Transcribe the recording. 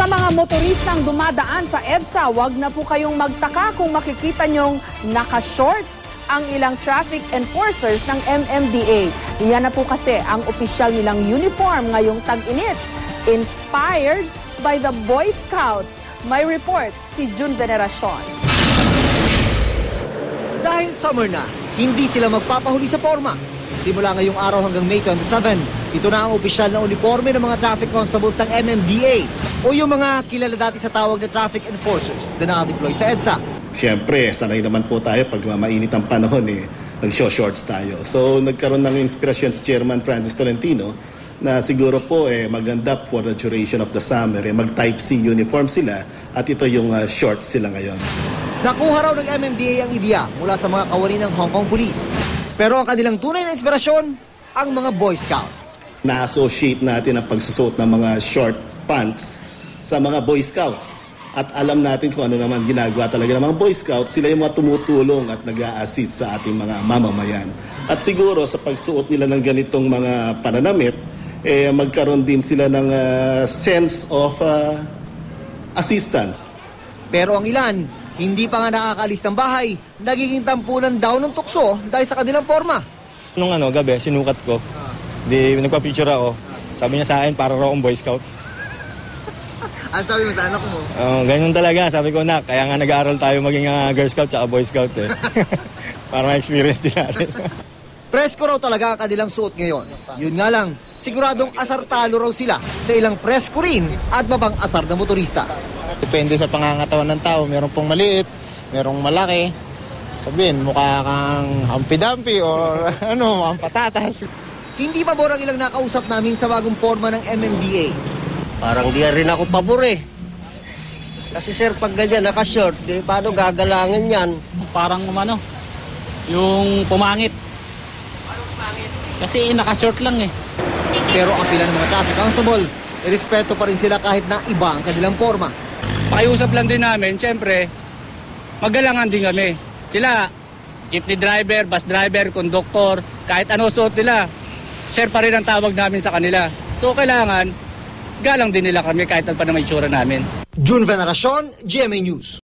Sa mga motoristang dumadaan sa EDSA, wag na po kayong magtaka kung makikita nyong naka-shorts ang ilang traffic enforcers ng MMDA. Yan na po kasi ang opisyal nilang uniform ngayong tag-init. Inspired by the Boy Scouts. May report si June Veneracion. Dahil summer na, hindi sila magpapahuli sa forma. Simula ngayong araw hanggang May 27, ito na ang opisyal na uniforme ng mga traffic constables ng MMDA o yung mga kilala dati sa tawag na traffic enforcers na naka-deploy sa EDSA. Siyempre, sanay naman po tayo pag mainit ang panahon nag-shorts tayo. So nagkaroon ng inspirasyon si Chairman Francis Tolentino na siguro po maganda for the duration of the summer. Mag-type C uniform sila at ito yung shorts sila ngayon. Nakuha raw ng MMDA ang ideya mula sa mga kawani ng Hong Kong Police. Pero ang kanilang tunay na inspirasyon, ang mga Boy Scout. Na-associate natin ang pagsusuot ng mga short pants sa mga Boy Scouts. At alam natin kung ano naman ginagawa talaga ng mga Boy Scouts. Sila yung mga tumutulong at nag-a-assist sa ating mga mamamayan. At siguro sa pagsuot nila ng ganitong mga pananamit, magkaroon din sila ng sense of assistance. Pero ang ilan, hindi pa nga nakakaalis ng bahay, nagiging tampunan daw ng tukso dahil sa kanilang forma. Nung gabi, sinukat ko. Di nagpa-picture ako. Sabi niya sa akin, para raw akong Boy Scout. Ano sabi mo sa anak mo? Ganyan talaga. Sabi ko, nak, kaya nga nag-aaral tayo maging Girl Scout at Boy Scout para ma-experience din natin. Presko raw talaga ang kanilang suot ngayon. Yun nga lang, siguradong asar talo raw sila sa ilang presko rin at mabang asar na motorista. Depende sa pangangatawan ng tao. Merong pong maliit, merong malaki. Sabihin, mukha kang hampi-dampi or ang patatas. Hindi pabor ang ilang nakausap namin sa bagong forma ng MMDA. Parang di rin ako pabor Kasi sir, pag ganyan, naka-short, paano gagalangin yan? Parang yung pumangit. Kasi naka-short lang Pero ang pila ng mga traffic constable, respeto pa rin sila kahit na iba ang kanilang forma. Pakiusap lang din namin, siyempre, magalangan din kami. Sila, jeepney driver, bus driver, conductor, kahit ano suot nila, sir pa rin ang tawag namin sa kanila. So kailangan, galang din nila kami kahit ano pa na may itsura namin. June Veneracion, GMA News.